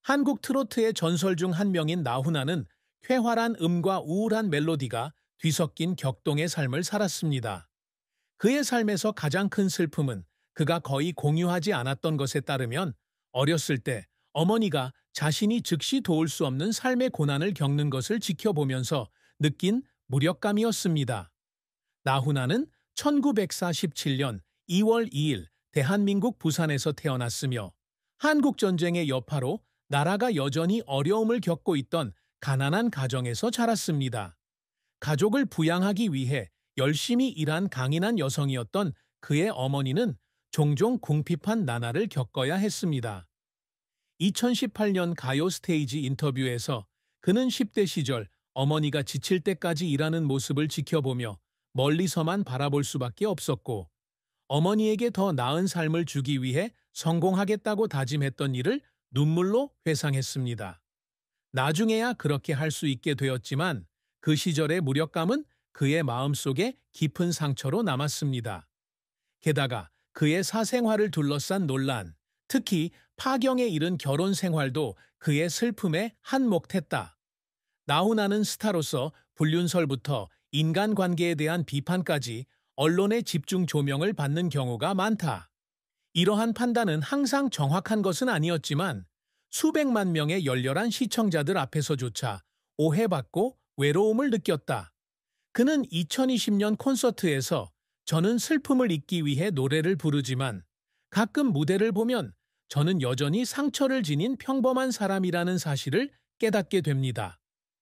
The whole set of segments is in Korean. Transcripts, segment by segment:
한국 트로트의 전설 중 한 명인 나훈아는 쾌활한 음과 우울한 멜로디가 뒤섞인 격동의 삶을 살았습니다. 그의 삶에서 가장 큰 슬픔은 그가 거의 공유하지 않았던 것에 따르면 어렸을 때 어머니가 자신이 즉시 도울 수 없는 삶의 고난을 겪는 것을 지켜보면서 느낀 무력감이었습니다. 나훈아는 1947년 2월 2일 대한민국 부산에서 태어났으며 한국전쟁의 여파로 나라가 여전히 어려움을 겪고 있던 가난한 가정에서 자랐습니다. 가족을 부양하기 위해 열심히 일한 강인한 여성이었던 그의 어머니는 종종 궁핍한 나날을 겪어야 했습니다. 2018년 가요 스테이지 인터뷰에서 그는 10대 시절 어머니가 지칠 때까지 일하는 모습을 지켜보며 멀리서만 바라볼 수밖에 없었고 어머니에게 더 나은 삶을 주기 위해 성공하겠다고 다짐했던 일을 눈물로 회상했습니다. 나중에야 그렇게 할 수 있게 되었지만 그 시절의 무력감은 그의 마음속에 깊은 상처로 남았습니다. 게다가 그의 사생활을 둘러싼 논란, 특히 파경에 이른 결혼 생활도 그의 슬픔에 한몫했다. 나훈아는 스타로서 불륜설부터 인간관계에 대한 비판까지 언론의 집중 조명을 받는 경우가 많다. 이러한 판단은 항상 정확한 것은 아니었지만 수백만 명의 열렬한 시청자들 앞에서조차 오해받고 외로움을 느꼈다. 그는 2020년 콘서트에서 저는 슬픔을 잊기 위해 노래를 부르지만 가끔 무대를 보면 저는 여전히 상처를 지닌 평범한 사람이라는 사실을 깨닫게 됩니다.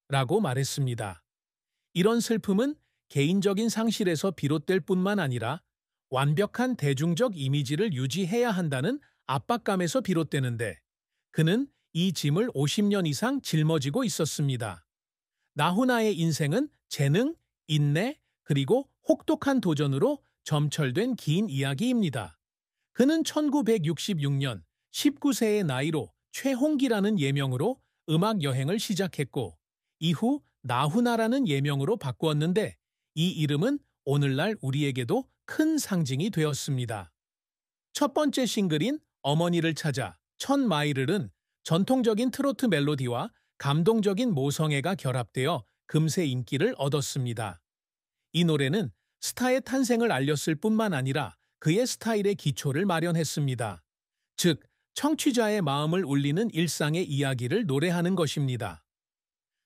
라고 말했습니다. 이런 슬픔은 개인적인 상실에서 비롯될 뿐만 아니라 완벽한 대중적 이미지를 유지해야 한다는 압박감에서 비롯되는데 그는 이 짐을 50년 이상 짊어지고 있었습니다. 나훈아의 인생은 재능, 인내, 그리고 혹독한 도전으로 점철된 긴 이야기입니다. 그는 1966년 19세의 나이로 최홍기라는 예명으로 음악 여행을 시작했고 이후 나훈아라는 예명으로 바꾸었는데 이 이름은 오늘날 우리에게도 큰 상징이 되었습니다. 첫 번째 싱글인 어머니를 찾아 천마일을은 전통적인 트로트 멜로디와 감동적인 모성애가 결합되어 금세 인기를 얻었습니다. 이 노래는 스타의 탄생을 알렸을 뿐만 아니라 그의 스타일의 기초를 마련했습니다. 즉, 청취자의 마음을 울리는 일상의 이야기를 노래하는 것입니다.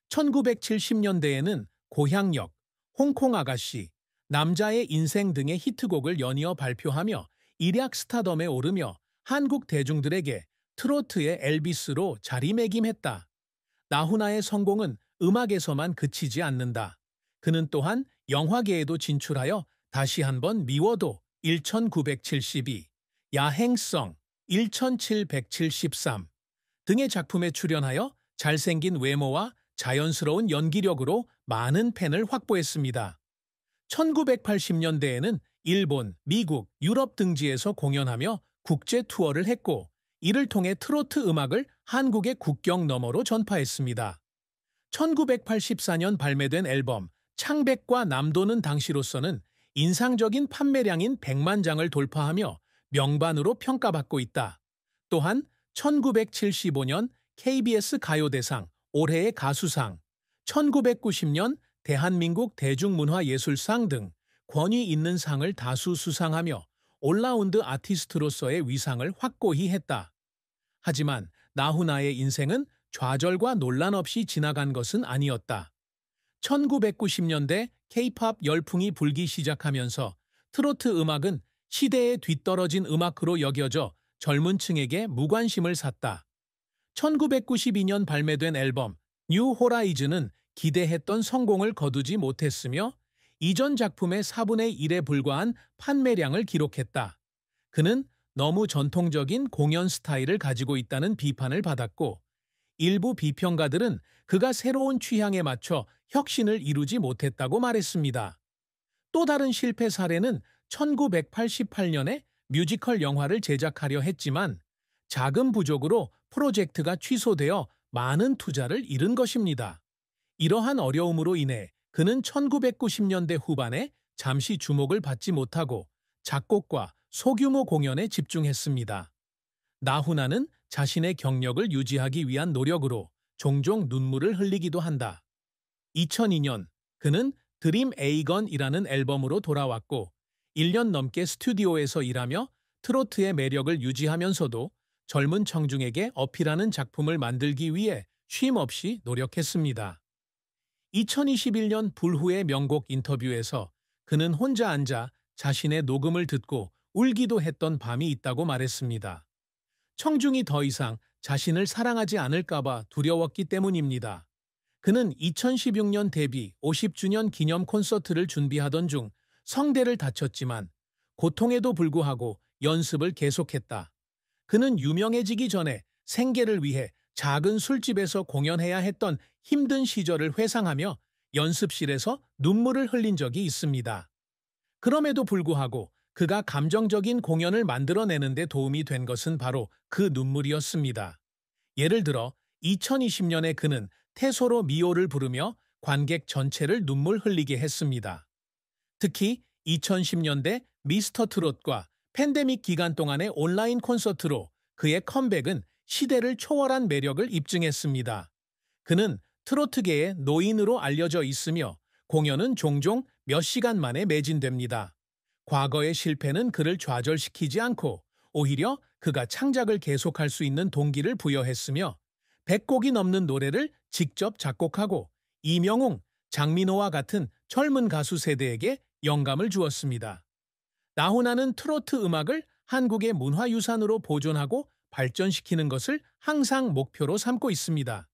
1970년대에는 고향역, 홍콩 아가씨, 남자의 인생 등의 히트곡을 연이어 발표하며 일약 스타덤에 오르며 한국 대중들에게 트로트의 엘비스로 자리매김했다. 나훈아의 성공은 음악에서만 그치지 않는다. 그는 또한 영화계에도 진출하여 다시 한번 미워도 1972, 야행성 1773 등의 작품에 출연하여 잘생긴 외모와 자연스러운 연기력으로 많은 팬을 확보했습니다. 1980년대에는 일본, 미국, 유럽 등지에서 공연하며 국제 투어를 했고 이를 통해 트로트 음악을 한국의 국경 너머로 전파했습니다. 1984년 발매된 앨범 창백과 남도는 당시로서는 인상적인 판매량인 100만 장을 돌파하며 명반으로 평가받고 있다. 또한 1975년 KBS 가요대상 올해의 가수상, 1990년 대한민국 대중문화예술상 등 권위 있는 상을 다수 수상하며 올라운드 아티스트로서의 위상을 확고히 했다. 하지만 나훈아의 인생은 좌절과 논란 없이 지나간 것은 아니었다. 1990년대 K-팝 열풍이 불기 시작하면서 트로트 음악은 시대에 뒤떨어진 음악으로 여겨져 젊은 층에게 무관심을 샀다. 1992년 발매된 앨범 뉴 호라이즌은 기대했던 성공을 거두지 못했으며 이전 작품의 4분의 1에 불과한 판매량을 기록했다. 그는 너무 전통적인 공연 스타일을 가지고 있다는 비판을 받았고 일부 비평가들은 그가 새로운 취향에 맞춰 혁신을 이루지 못했다고 말했습니다. 또 다른 실패 사례는 1988년에 뮤지컬 영화를 제작하려 했지만 자금 부족으로 프로젝트가 취소되어 많은 투자를 잃은 것입니다. 이러한 어려움으로 인해 그는 1990년대 후반에 잠시 주목을 받지 못하고 작곡과 소규모 공연에 집중했습니다. 나훈아는 자신의 경력을 유지하기 위한 노력으로 종종 눈물을 흘리기도 한다. 2002년 그는 드림 에이건이라는 앨범으로 돌아왔고 1년 넘게 스튜디오에서 일하며 트로트의 매력을 유지하면서도 젊은 청중에게 어필하는 작품을 만들기 위해 쉼 없이 노력했습니다. 2021년 불후의 명곡 인터뷰에서 그는 혼자 앉아 자신의 녹음을 듣고 울기도 했던 밤이 있다고 말했습니다. 청중이 더 이상 자신을 사랑하지 않을까봐 두려웠기 때문입니다. 그는 2016년 데뷔 50주년 기념 콘서트를 준비하던 중 성대를 다쳤지만 고통에도 불구하고 연습을 계속했다. 그는 유명해지기 전에 생계를 위해 작은 술집에서 공연해야 했던 힘든 시절을 회상하며 연습실에서 눈물을 흘린 적이 있습니다. 그럼에도 불구하고 그가 감정적인 공연을 만들어내는 데 도움이 된 것은 바로 그 눈물이었습니다. 예를 들어 2020년에 그는 테소로 미오를 부르며 관객 전체를 눈물 흘리게 했습니다. 특히 2010년대 미스터 트롯과 팬데믹 기간 동안의 온라인 콘서트로 그의 컴백은 시대를 초월한 매력을 입증했습니다. 그는 트로트계의 노인으로 알려져 있으며 공연은 종종 몇 시간 만에 매진됩니다. 과거의 실패는 그를 좌절시키지 않고 오히려 그가 창작을 계속할 수 있는 동기를 부여했으며 100곡이 넘는 노래를 직접 작곡하고 이명웅, 장민호와 같은 젊은 가수 세대에게 영감을 주었습니다. 나훈아는 트로트 음악을 한국의 문화유산으로 보존하고 발전시키는 것을 항상 목표로 삼고 있습니다.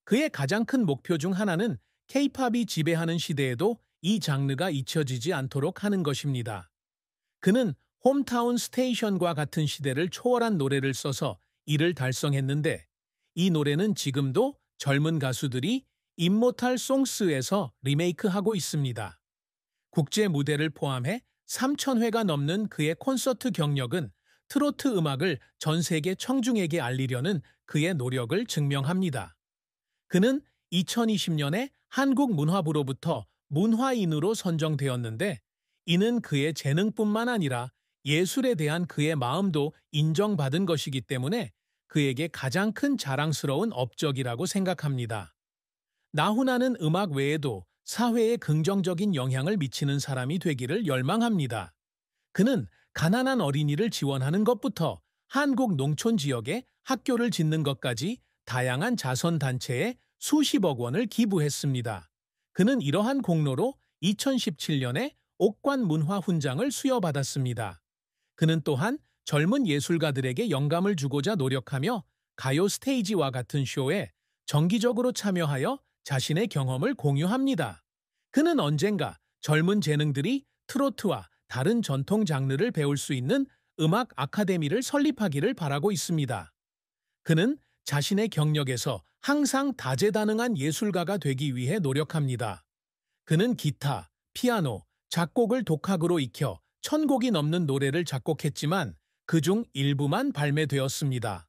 그의 가장 큰 목표 중 하나는 K-팝이 지배하는 시대에도 이 장르가 잊혀지지 않도록 하는 것입니다. 그는 홈타운 스테이션과 같은 시대를 초월한 노래를 써서 이를 달성했는데 이 노래는 지금도 젊은 가수들이 임모탈 송스에서 리메이크하고 있습니다. 국제 무대를 포함해 3,000회가 넘는 그의 콘서트 경력은 트로트 음악을 전 세계 청중에게 알리려는 그의 노력을 증명합니다. 그는 2020년에 한국문화부로부터 문화인으로 선정되었는데 이는 그의 재능뿐만 아니라 예술에 대한 그의 마음도 인정받은 것이기 때문에 그에게 가장 큰 자랑스러운 업적이라고 생각합니다. 나훈아는 음악 외에도 사회에 긍정적인 영향을 미치는 사람이 되기를 열망합니다. 그는 가난한 어린이를 지원하는 것부터 한국 농촌 지역에 학교를 짓는 것까지 다양한 자선단체에 수십억 원을 기부했습니다. 그는 이러한 공로로 2017년에 옥관 문화훈장을 수여받았습니다. 그는 또한 젊은 예술가들에게 영감을 주고자 노력하며 가요 스테이지와 같은 쇼에 정기적으로 참여하여 자신의 경험을 공유합니다. 그는 언젠가 젊은 재능들이 트로트와 다른 전통 장르를 배울 수 있는 음악 아카데미를 설립하기를 바라고 있습니다. 그는 자신의 경력에서 항상 다재다능한 예술가가 되기 위해 노력합니다. 그는 기타, 피아노, 작곡을 독학으로 익혀 1,000곡이 넘는 노래를 작곡했지만 그중 일부만 발매되었습니다.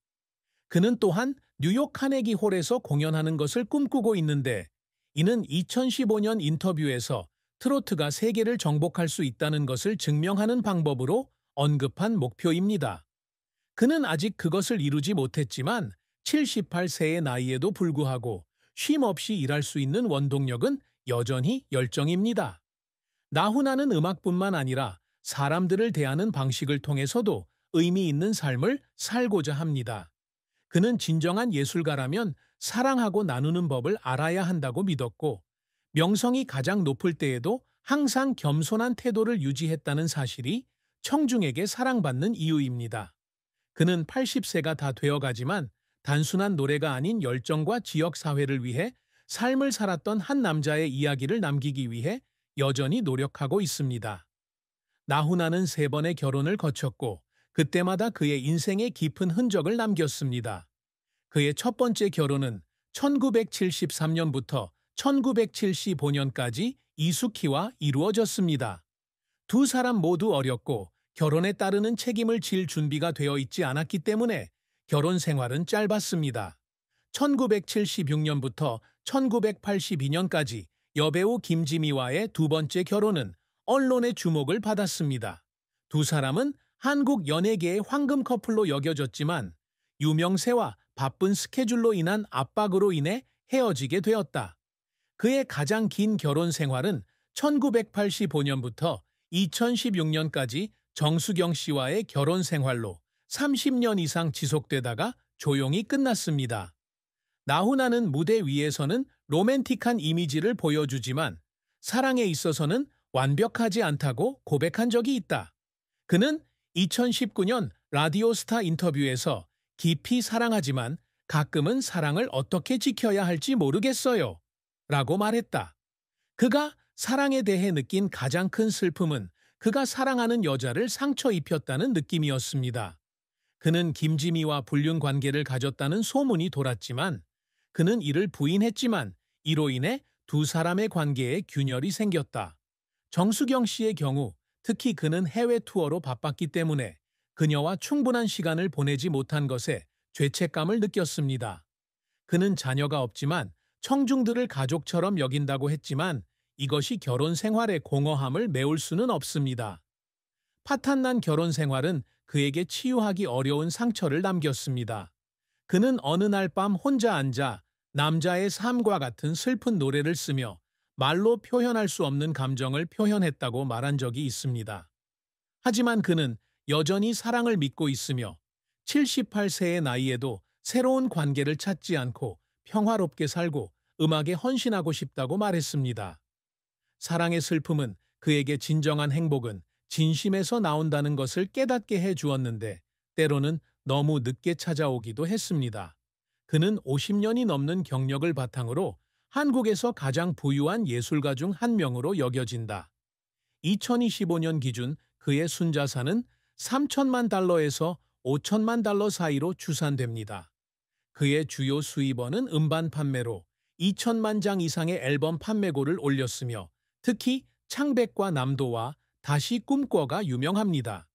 그는 또한 뉴욕 카네기 홀에서 공연하는 것을 꿈꾸고 있는데 이는 2015년 인터뷰에서 트로트가 세계를 정복할 수 있다는 것을 증명하는 방법으로 언급한 목표입니다. 그는 아직 그것을 이루지 못했지만 78세의 나이에도 불구하고 쉼 없이 일할 수 있는 원동력은 여전히 열정입니다. 나훈아는 음악뿐만 아니라 사람들을 대하는 방식을 통해서도 의미 있는 삶을 살고자 합니다. 그는 진정한 예술가라면 사랑하고 나누는 법을 알아야 한다고 믿었고 명성이 가장 높을 때에도 항상 겸손한 태도를 유지했다는 사실이 청중에게 사랑받는 이유입니다. 그는 80세가 다 되어가지만 단순한 노래가 아닌 열정과 지역사회를 위해 삶을 살았던 한 남자의 이야기를 남기기 위해 여전히 노력하고 있습니다. 나훈아는 3번의 결혼을 거쳤고 그때마다 그의 인생에 깊은 흔적을 남겼습니다. 그의 첫 번째 결혼은 1973년부터 1975년까지 이숙희와 이루어졌습니다. 두 사람 모두 어렸고 결혼에 따르는 책임을 질 준비가 되어 있지 않았기 때문에 결혼 생활은 짧았습니다. 1976년부터 1982년까지 여배우 김지미와의 두 번째 결혼은 언론의 주목을 받았습니다. 두 사람은 한국 연예계의 황금 커플로 여겨졌지만 유명세와 바쁜 스케줄로 인한 압박으로 인해 헤어지게 되었다. 그의 가장 긴 결혼 생활은 1985년부터 2016년까지 정수경 씨와의 결혼 생활로 30년 이상 지속되다가 조용히 끝났습니다. 나훈아는 무대 위에서는 로맨틱한 이미지를 보여주지만 사랑에 있어서는 완벽하지 않다고 고백한 적이 있다. 그는 2019년 라디오스타 인터뷰에서 깊이 사랑하지만 가끔은 사랑을 어떻게 지켜야 할지 모르겠어요. 라고 말했다. 그가 사랑에 대해 느낀 가장 큰 슬픔은 그가 사랑하는 여자를 상처 입혔다는 느낌이었습니다. 그는 김지미와 불륜 관계를 가졌다는 소문이 돌았지만 그는 이를 부인했지만 이로 인해 두 사람의 관계에 균열이 생겼다. 정수경 씨의 경우 특히 그는 해외 투어로 바빴기 때문에 그녀와 충분한 시간을 보내지 못한 것에 죄책감을 느꼈습니다. 그는 자녀가 없지만 청중들을 가족처럼 여긴다고 했지만 이것이 결혼 생활의 공허함을 메울 수는 없습니다. 파탄난 결혼 생활은 그에게 치유하기 어려운 상처를 남겼습니다. 그는 어느 날 밤 혼자 앉아 남자의 삶과 같은 슬픈 노래를 쓰며 말로 표현할 수 없는 감정을 표현했다고 말한 적이 있습니다. 하지만 그는 여전히 사랑을 믿고 있으며 78세의 나이에도 새로운 관계를 찾지 않고 평화롭게 살고 음악에 헌신하고 싶다고 말했습니다. 사랑의 슬픔은 그에게 진정한 행복은 진심에서 나온다는 것을 깨닫게 해 주었는데 때로는 너무 늦게 찾아오기도 했습니다. 그는 50년이 넘는 경력을 바탕으로 한국에서 가장 부유한 예술가 중 한 명으로 여겨진다. 2025년 기준 그의 순자산은 3천만 달러에서 5천만 달러 사이로 추산됩니다. 그의 주요 수입원은 음반 판매로 2천만 장 이상의 앨범 판매고를 올렸으며 특히 창백과 남도와 다시 꿈꿔가 유명합니다.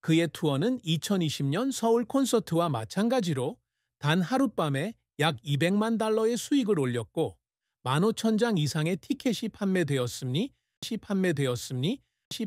그의 투어는 2020년 서울 콘서트와 마찬가지로 단 하룻밤에 약 200만 달러의 수익을 올렸고 15,000장 이상의 티켓이 판매되었으니